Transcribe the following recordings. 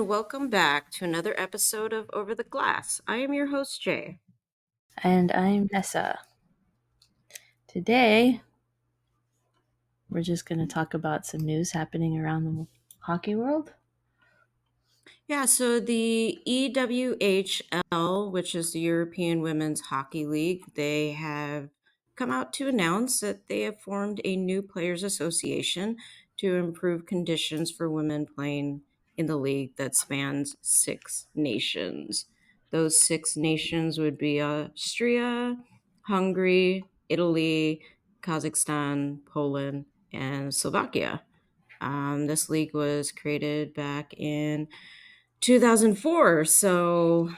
and welcome back to another episode of Over the Glass. I am your host, Jay. And I'm Nessa. Today, we're just going to talk about some news happening around the hockey world. Yeah, so the EWHL, which is the European Women's Hockey League, they have come out to announce that they have formed a new players association to improve conditions for women playing in the league that spans 6 nations. Those 6 nations would be Austria, Hungary, Italy, Kazakhstan, Poland, and Slovakia. This league was created back in 2004. So,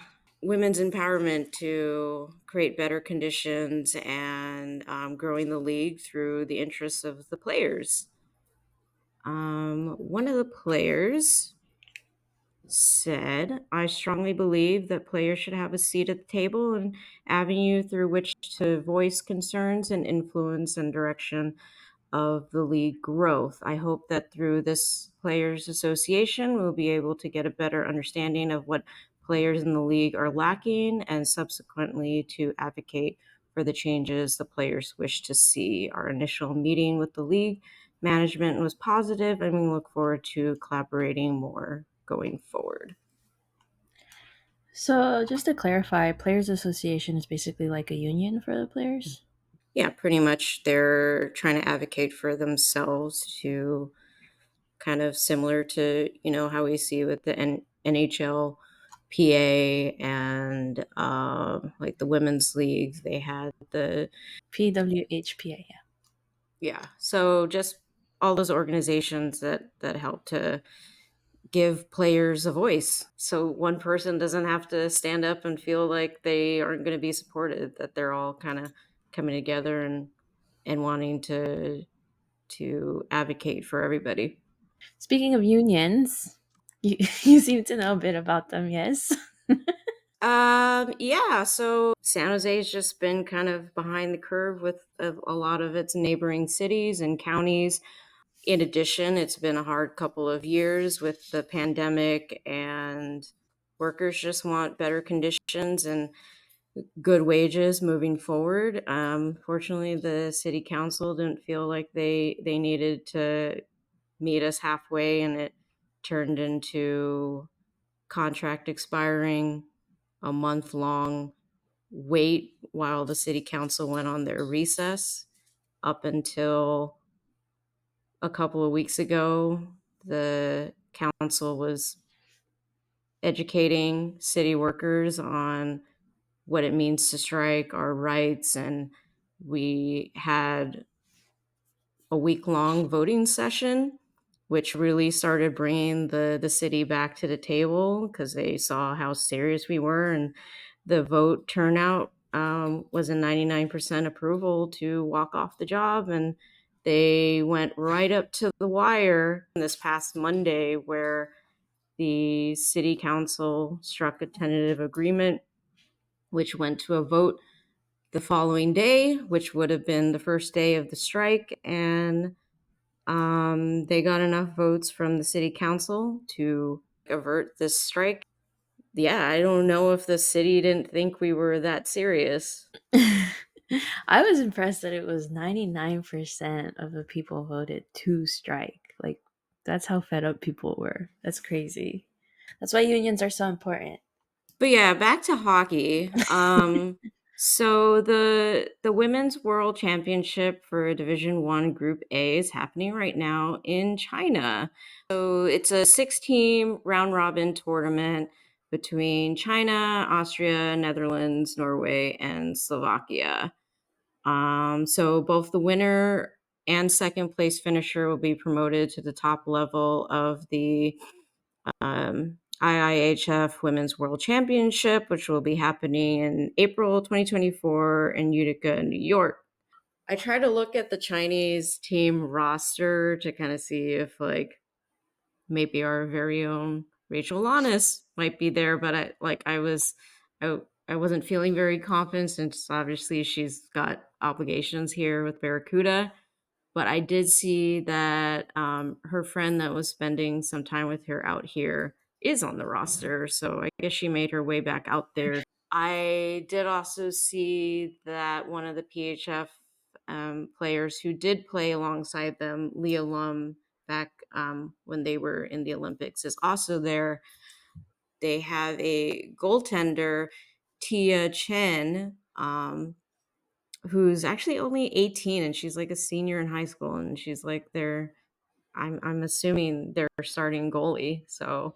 women's empowerment to create better conditions and growing the league through the interests of the players. One of the players said, I strongly believe that players should have a seat at the table and avenue through which to voice concerns and influence and direction of the league growth. I hope that through this players association, we'll be able to get a better understanding of what players in the league are lacking and subsequently to advocate for the changes the players wish to see. Our initial meeting with the league management was positive, and we look forward to collaborating more going forward. So, just to clarify, Players Association is basically like a union for the players? Yeah, pretty much they're trying to advocate for themselves to kind of similar to, how we see with the NHL PA and like the women's league. They had the, PWHPA, yeah. yeah. So just all those organizations that help to give players a voice. So one person doesn't have to stand up and feel like they aren't going to be supported, that they're all kind of coming together and wanting to advocate for everybody. Speaking of unions, you seem to know a bit about them, yes? Yeah, so San Jose's just been kind of behind the curve with a lot of its neighboring cities and counties. In addition, it's been a hard couple of years with the pandemic, and workers just want better conditions and good wages moving forward. Fortunately, the city council didn't feel like they needed to meet us halfway, and it turned into contract expiring, a month long wait while the city council went on their recess up until a couple of weeks ago. The council was educating city workers on what it means to strike, our rights, and we had a week long voting session, which really started bringing the city back to the table because they saw how serious we were. And the vote turnout was a 99% approval to walk off the job. And they went right up to the wire this past Monday, where the city council struck a tentative agreement, which went to a vote the following day, which would have been the first day of the strike. And they got enough votes from the city council to avert this strike. Yeah, I don't know if the city didn't think we were that serious. I was impressed that it was 99% of the people voted to strike. Like, that's how fed up people were. That's crazy. That's why unions are so important. But yeah, back to hockey. So the women's world championship for Division 1 Group A is happening right now in China. So it's a 6-team round robin tournament between China, Austria, Netherlands, Norway, and Slovakia. So both the winner and second place finisher will be promoted to the top level of the IIHF Women's World Championship, which will be happening in April 2024 in Utica, New York. I try to look at the Chinese team roster to kind of see if, like, maybe our very own Rachel Lanis might be there, but I wasn't feeling very confident since obviously she's got obligations here with Barracuda. But I did see that her friend that was spending some time with her out here is on the roster. So I guess she made her way back out there. I did also see that one of the PHF players who did play alongside them, Leah Lum, back when they were in the Olympics, is also there. They have a goaltender, Tia Chen, who's actually only 18, and she's like a senior in high school, and she's like their I'm assuming their starting goalie. So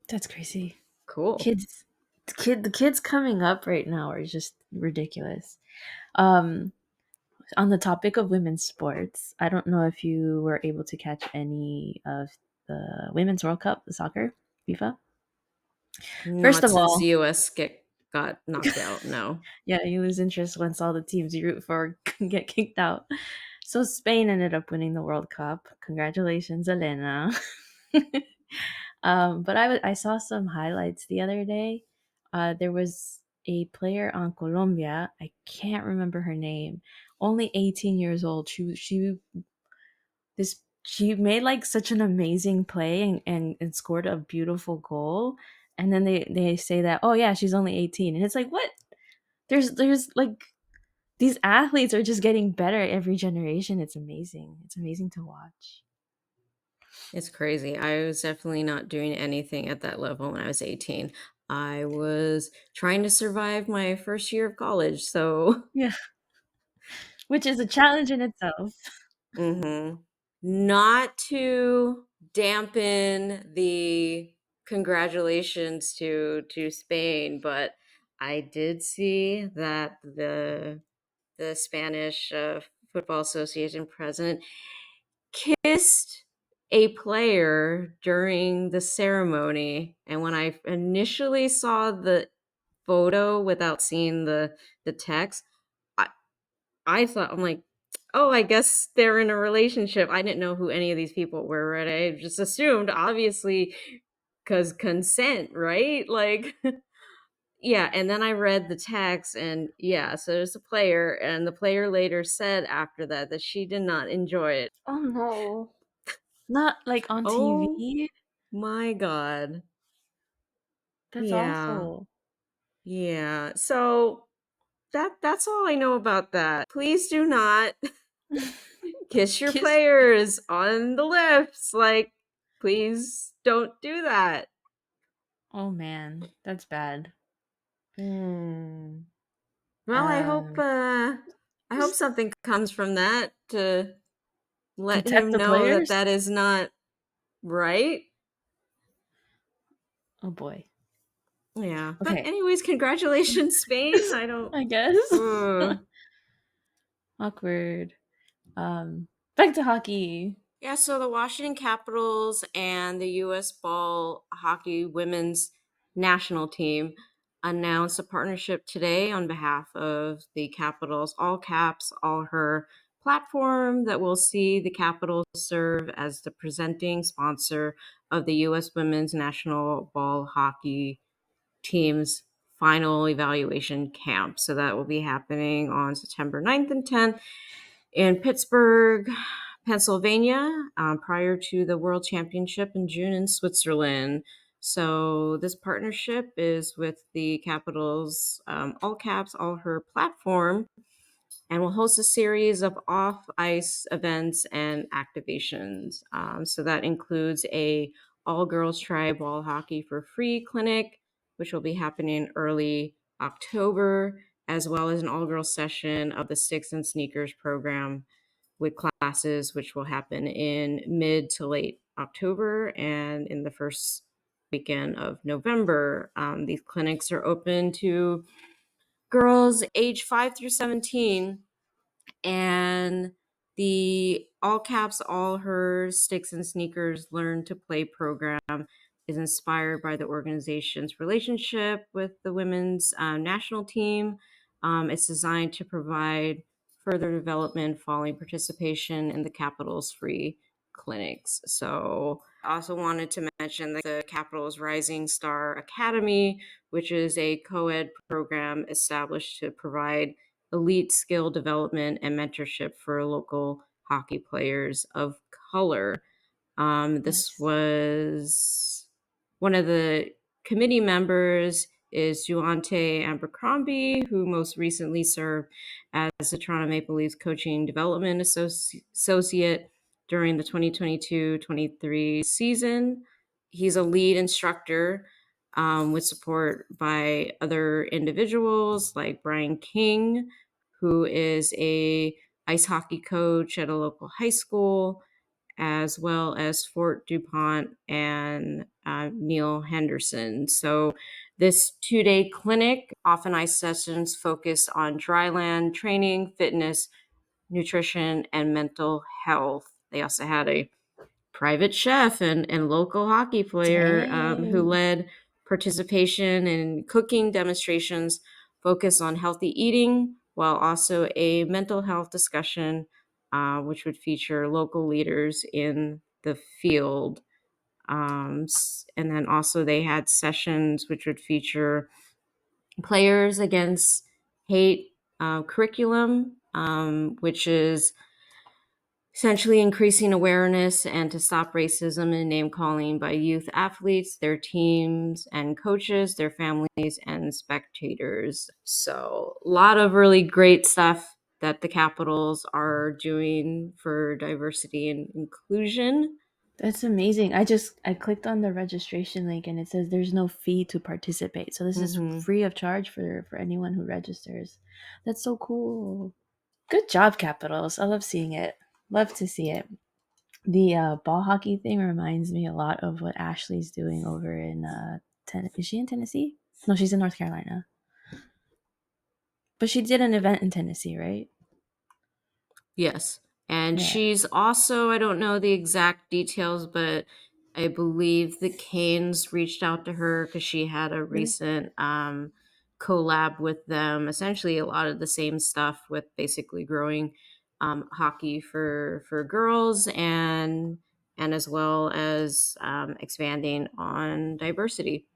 That's crazy. cool. Kids, the kids coming up right now are just ridiculous. Um, on the topic of women's sports, I don't know if you were able to catch any of the Women's World Cup, the soccer, FIFA. First Not of since all, the US got knocked out, no. yeah, you lose interest once all the teams you root for get kicked out. So Spain ended up winning the World Cup. Congratulations, Elena. But I saw some highlights the other day. There was a player on Colombia. I can't remember her name. Only 18 years old. She made like such an amazing play and scored a beautiful goal. And then they say that, oh yeah, she's only 18. And it's like, what? There's like these athletes are just getting better every generation. It's amazing. It's amazing to watch. It's crazy. I was definitely not doing anything at that level when I was 18. I was trying to survive my first year of college, so Yeah. Which is a challenge in itself. mhm. Not to dampen the congratulations to Spain, but I did see that the Spanish Football Association president kissed a player during the ceremony. And when I initially saw the photo without seeing the text, I, I thought, I'm like, oh, I guess they're in a relationship. I didn't know who any of these people were, right? I just assumed, obviously, because consent, right? Like, yeah. And then I read the text, and yeah, so there's a player, and the player later said after that she did not enjoy it. Oh no. Not like on Oh TV. my god. That's Yeah. awful. Yeah. So that's all I know about that. Please do not kiss your Kiss. players on the lips. Like, please don't do that. Oh man, that's bad. Hmm. Well, Um, I hope something comes from that to let protect him the know that players. that is not right. Oh boy. Yeah. But Okay, anyways, congratulations, Spain. I don't. I guess. Ugh. Awkward. Back to hockey. Yeah, so the Washington Capitals and the U.S. Ball Hockey Women's National Team announced a partnership today on behalf of the Capitals, all caps, all her platform that will see the Capitals serve as the presenting sponsor of the U.S. Women's National Ball Hockey Team's final evaluation camp. So that will be happening on September 9th and 10th in Pittsburgh, Pennsylvania, prior to the World Championship in June in Switzerland. So this partnership is with the Capitals, all caps, all her platform, and will host a series of off ice events and activations. So that includes a all girls try ball hockey for free clinic, which will be happening early October, as well as an all girls session of the Sticks and Sneakers program with classes, which will happen in mid to late October and in the first weekend of November. These clinics are open to girls age 5 through 17, and the all caps, all her sticks and sneakers learn to play program is inspired by the organization's relationship with the women's national team. It's designed to provide further development following participation in the Capitals free clinics. So I also wanted to mention that the Capitals Rising Star Academy, which is a co-ed program established to provide elite skill development and mentorship for local hockey players of color. This Nice. was One of the committee members is Juante Abercrombie, who most recently served as the Toronto Maple Leafs coaching development associate during the 2022-23 season. He's a lead instructor with support by other individuals like Brian King, who is a ice hockey coach at a local high school, as well as Fort DuPont and Neil Henderson. So, this 2-day clinic, often ice sessions focus on dryland training, fitness, nutrition, and mental health. They also had a private chef and local hockey player who Dang. led participation in cooking demonstrations focus on healthy eating, while also a mental health discussion, which would feature local leaders in the field. And then also they had sessions which would feature players against hate curriculum, which is essentially increasing awareness and to stop racism and name calling by youth athletes, their teams and coaches, their families and spectators. So, a lot of really great stuff that the Capitals are doing for diversity and inclusion. That's amazing. I clicked on the registration link and it says there's no fee to participate. So this is Hmm. free of charge for anyone who registers. That's so cool. Good job, Capitals. I love seeing it. Love to see it. The ball hockey thing reminds me a lot of what Ashley's doing over in is she in Tennessee? No, she's in North Carolina. But she did an event in Tennessee, right? Yes. And Yeah. she's also, I don't know the exact details, but I believe the Canes reached out to her because she had a Really? recent collab with them. Essentially, a lot of the same stuff with basically growing hockey for girls and as well as expanding on diversity.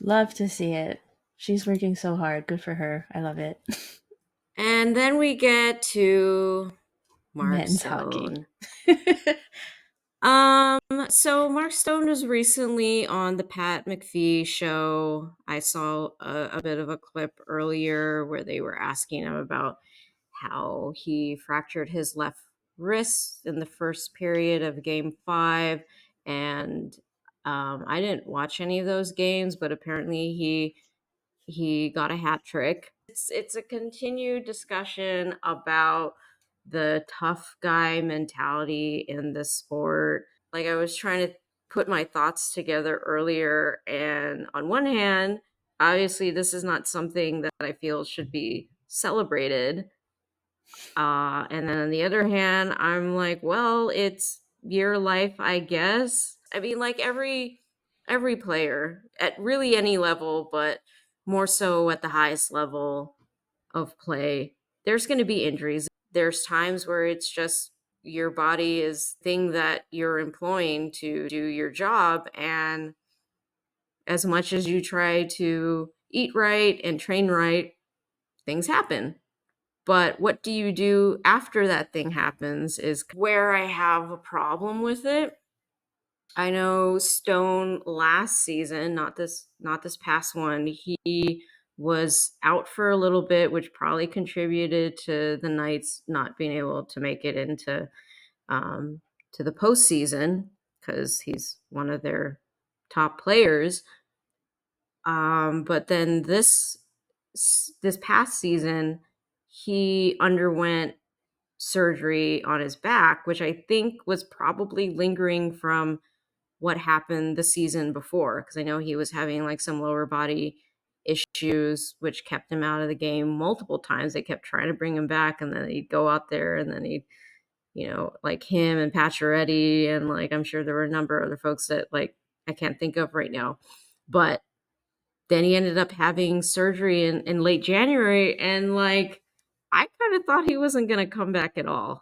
Love to see it. She's working so hard. Good for her. I love it. And then we get to Mark Men's hockey. Stone. Um, so Mark Stone was recently on the Pat McAfee show. I saw a bit of a clip earlier where they were asking him about how he fractured his left wrist in the first period of game 5. And I didn't watch any of those games, but apparently he got a hat trick. It's a continued discussion about the tough guy mentality in the sport. Like I was trying to put my thoughts together earlier, and on one hand, obviously this is not something that I feel should be celebrated. And then on the other hand, I'm like, well, it's your life, I guess. I mean, like every player at really any level, but more so at the highest level of play, there's going to be injuries. There's times where it's just your body is thing that you're employing to do your job, and as much as you try to eat right and train right, things happen. But what do you do after that thing happens is where I have a problem with it. I know Stone last season, not this past one, he was out for a little bit, which probably contributed to the Knights not being able to make it into to the postseason because he's one of their top players. But then this past season, he underwent surgery on his back, which I think was probably lingering from what happened the season before. Because I know he was having like some lower body issues, which kept him out of the game multiple times. They kept trying to bring him back, and then he'd go out there, and then he'd, like him and Pacioretty, and like I'm sure there were a number of other folks that like I can't think of right now. But then he ended up having surgery in late January, and like I kind of thought he wasn't going to come back at all.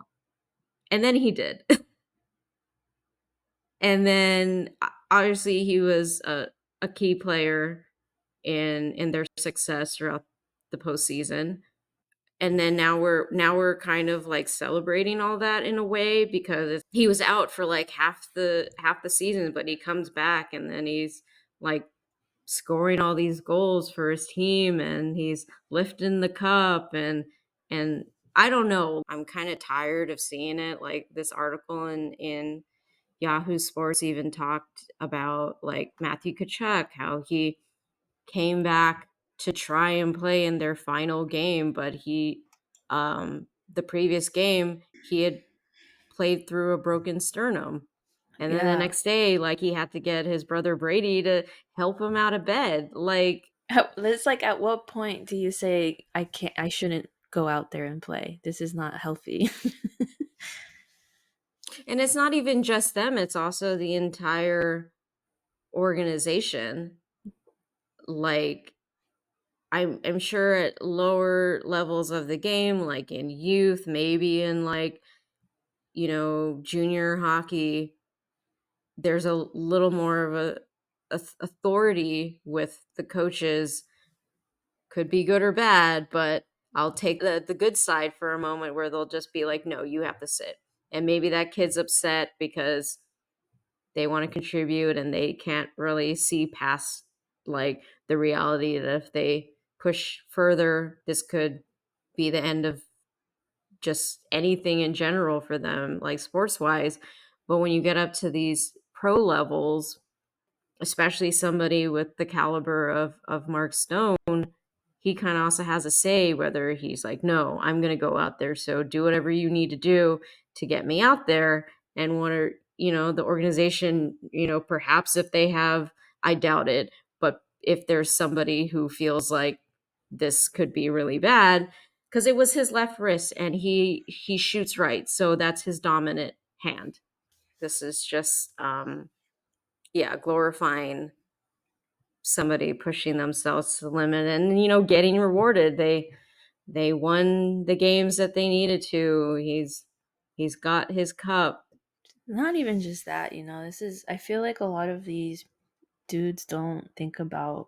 And then he did. And then obviously he was a key player in their success throughout the postseason. And then now we're kind of like celebrating all that in a way because he was out for like half the season, but he comes back and then he's like scoring all these goals for his team, and he's lifting the cup, and I don't know. I'm kind of tired of seeing it. Like this article in Yahoo Sports even talked about like Matthew Kachuk, how he came back to try and play in their final game, but the previous game he had played through a broken sternum. And then the Yeah. next day, like he had to get his brother Brady to help him out of bed. Like, It's like, at what point do you say I shouldn't go out there and play? This is not healthy. and it's not even just them, it's also the entire organization. Like, I'm sure at lower levels of the game, like in youth, maybe in like, junior hockey, there's a little more of a authority with the coaches. Could be good or bad, but I'll take the good side for a moment where they'll just be like, no, you have to sit. And maybe that kid's upset because they want to contribute and they can't really see past like the reality that if they push further, this could be the end of just anything in general for them, like sports wise. But when you get up to these pro levels, especially somebody with the caliber of Mark Stone, he kind of also has a say whether he's like, no, I'm going to go out there. So do whatever you need to do to get me out there. And what are, the organization, perhaps if they have, I doubt it, but if there's somebody who feels like this could be really bad, because it was his left wrist and he shoots right. So that's his dominant hand. This is just, yeah, glorifying somebody pushing themselves to the limit and getting rewarded. They won the games that they needed to. He's got his cup. Not even just that, I feel like a lot of these dudes don't think about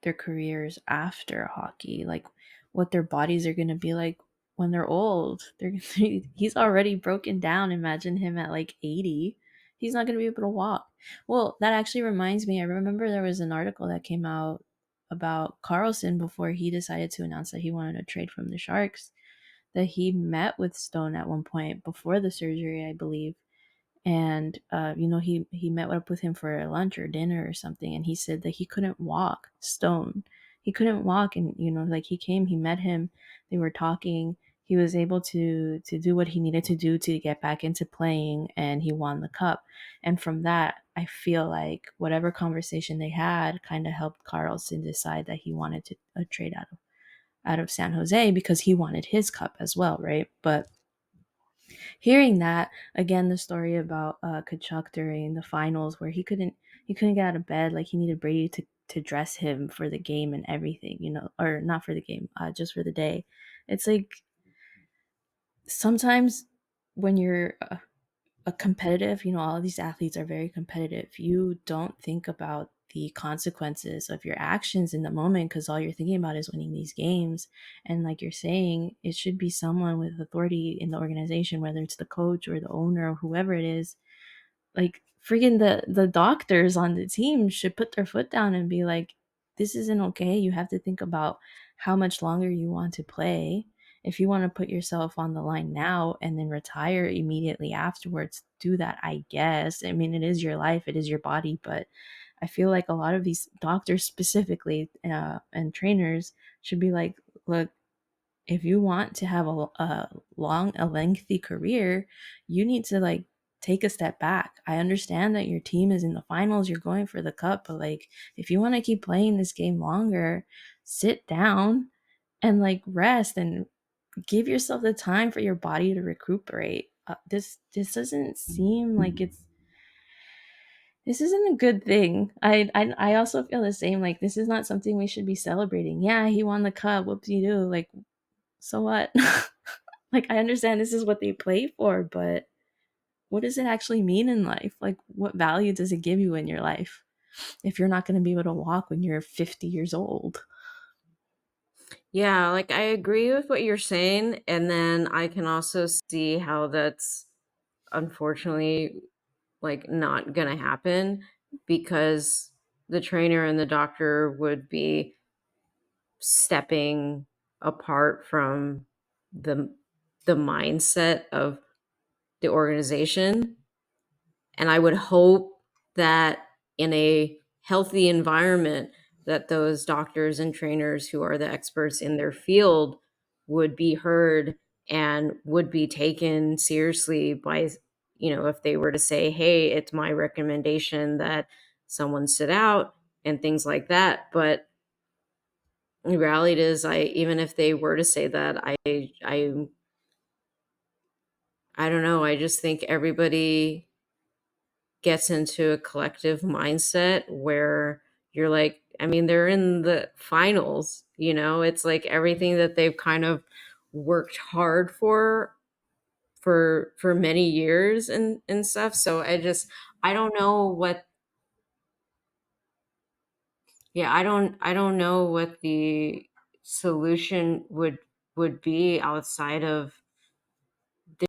their careers after hockey, like what their bodies are going to be like when they're old. He's already broken down. Imagine him at like 80. He's not going to be able to walk. Well, that actually reminds me. I remember there was an article that came out about Carlson before he decided to announce that he wanted to trade from the Sharks. That he met with Stone at one point before the surgery, I believe, and he met up with him for a lunch or dinner or something, and he said that he couldn't walk. Stone, he couldn't walk, and like he met him, they were talking, he was able to do what he needed to do to get back into playing, and he won the cup. And from that, I feel like whatever conversation they had kind of helped Carlson decide that he wanted to trade out of San Jose, because he wanted his cup as well, right? But hearing that again, the story about Kachuk during the finals where he couldn't get out of bed, like he needed Brady to dress him for the game and everything, or not for the game, just for the day. It's like sometimes when you're a competitive, all of these athletes are very competitive. You don't think about the consequences of your actions in the moment because all you're thinking about is winning these games. And like you're saying, it should be someone with authority in the organization, whether it's the coach or the owner or whoever it is. Like freaking the doctors on the team should put their foot down and be like, this isn't okay. You have to think about how much longer you want to play. If you want to put yourself on the line now and then retire immediately afterwards, do that, I guess. I mean, it is your life, it is your body, but I feel like a lot of these doctors specifically, and trainers should be like, look, if you want to have a lengthy career, you need to like take a step back. I understand that your team is in the finals, you're going for the cup, but like if you want to keep playing this game longer, sit down and like rest and give yourself the time for your body to recuperate. This doesn't seem like this isn't a good thing. I also feel the same. Like this is not something we should be celebrating. Yeah, he won the cup. Whoopsie doo. Like, so what? Like, I understand this is what they play for, but what does it actually mean in life? Like, what value does it give you in your life if you're not going to be able to walk when you're 50 years old? Yeah, like I agree with what you're saying, and then I can also see how that's unfortunately like not gonna happen because the trainer and the doctor would be stepping apart from the the mindset of the organization. And I would hope that in a healthy environment that those doctors and trainers who are the experts in their field would be heard and would be taken seriously by, if they were to say, hey, it's my recommendation that someone sit out and things like that. But the reality is, even if they were to say that, I don't know. I just think everybody gets into a collective mindset where you're like, I mean, they're in the finals, it's like everything that they've kind of worked hard for many years and stuff. So I don't know what, yeah, I don't know what the solution would be outside of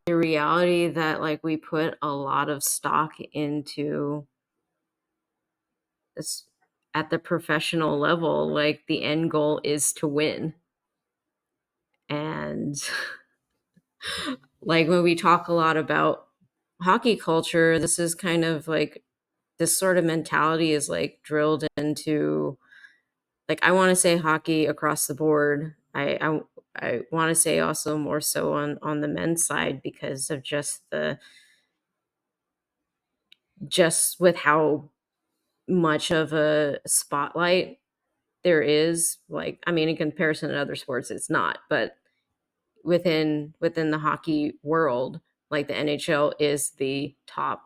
the reality that, like, we put a lot of stock into this at the professional level. Like, the end goal is to win. And like, when we talk a lot about hockey culture, this is kind of like this sort of mentality is like drilled into, like, I want to say hockey across the board. I want to say also more so on the men's side, because of just with how much of a spotlight there is. Like, I mean, in comparison to other sports, it's not, but within the hockey world, like, the NHL is the top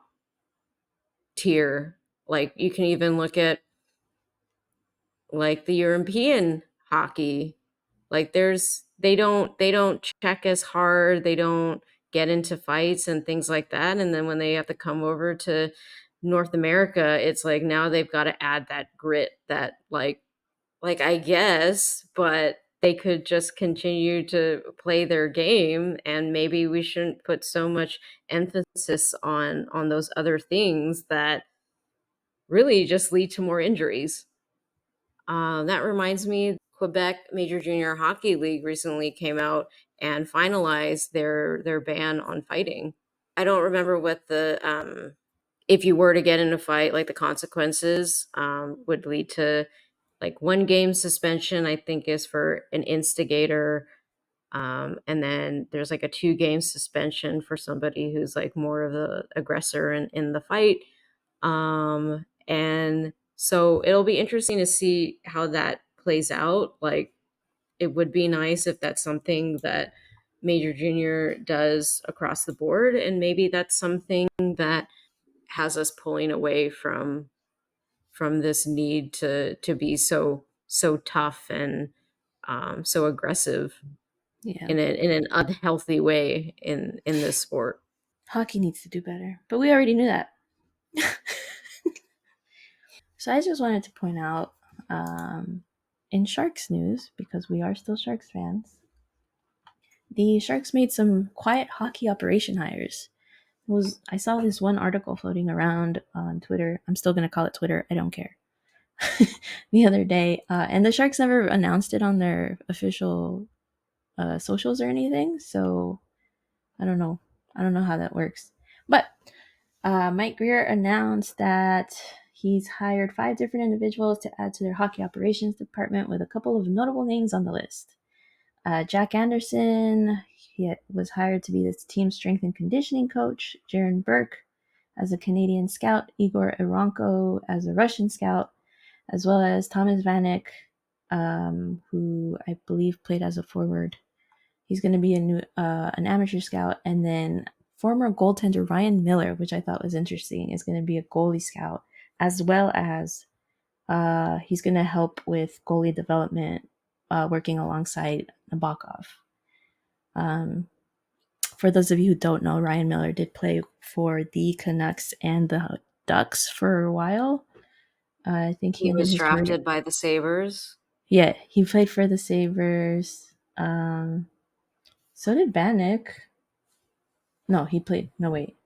tier. Like, you can even look at, like, the European hockey. Like, they don't check as hard, they don't get into fights and things like that. And then when they have to come over to North America, it's like now they've got to add that grit, that, like, I guess, but they could just continue to play their game, and maybe we shouldn't put so much emphasis on those other things that really just lead to more injuries. That reminds me, Quebec Major Junior Hockey League recently came out and finalized their ban on fighting. I don't remember what the if you were to get in a fight, like, the consequences would lead to, like, 1 game suspension, I think, is for an instigator. And then there's like a 2 game suspension for somebody who's like more of the aggressor in the fight. And so it'll be interesting to see how that plays out. Like, it would be nice if that's something that Major Junior does across the board. And maybe that's something that has us pulling away from this need to be so tough and so aggressive Yeah. in an unhealthy way in this sport. Hockey needs to do better, but we already knew that. So I just wanted to point out, in Sharks news, because we are still Sharks fans, the Sharks made some quiet hockey operation hires. I saw this one article floating around on Twitter. I'm still gonna call it Twitter. I don't care. The other day, and the Sharks never announced it on their official socials or anything. So I don't know. I don't know how that works. But Mike Greer announced that he's hired 5 different individuals to add to their hockey operations department, with a couple of notable names on the list. Jack Anderson, he was hired to be the team's strength and conditioning coach. Jaron Burke as a Canadian scout. Igor Iranko as a Russian scout, as well as Thomas Vanek, who I believe played as a forward. He's going to be an amateur scout. And then former goaltender Ryan Miller, which I thought was interesting, is going to be a goalie scout, as well as he's going to help with goalie development, working alongside Nabokov. For those of you who don't know, Ryan Miller did play for the Canucks and the Ducks for a while. I think he He ended was his career. drafted by the Sabres. Yeah, he played for the Sabres. So did Bannock. No, he played. No, wait.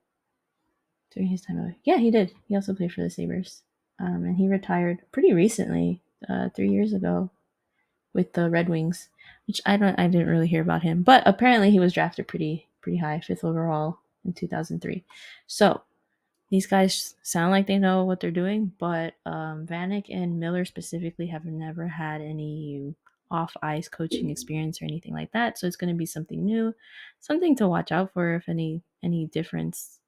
During his time away. Yeah, he did. He also played for the Sabres. and he retired pretty recently, 3 years ago, with the Red Wings. Which I didn't really hear about him, but apparently he was drafted pretty high, fifth overall in 2003. So these guys sound like they know what they're doing, but Vanek and Miller specifically have never had any off ice coaching experience or anything like that. So it's going to be something new, something to watch out for. If any difference,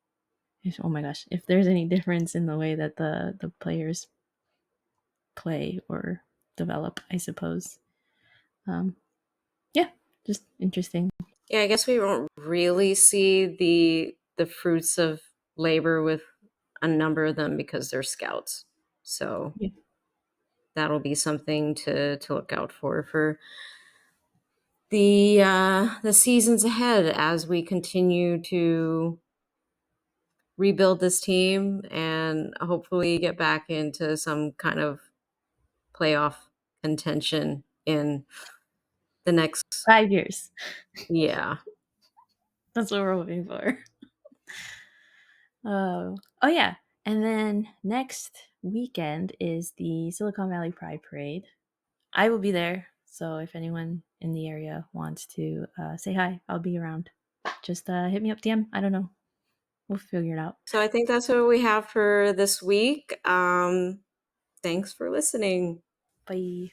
if, oh my gosh, if there's any difference in the way that the players play or develop, I suppose. Um, yeah, just interesting. Yeah, I guess we won't really see the fruits of labor with a number of them because they're scouts. So Yeah. that'll be something to look out for the seasons ahead as we continue to rebuild this team and hopefully get back into some kind of playoff contention in the next. 5 years. Yeah. That's what we're hoping for. Oh yeah. And then next weekend is the Silicon Valley Pride Parade. I will be there. So if anyone in the area wants to say hi, I'll be around. Just hit me up DM. I don't know. We'll figure it out. So I think that's what we have for this week. Thanks for listening. Bye.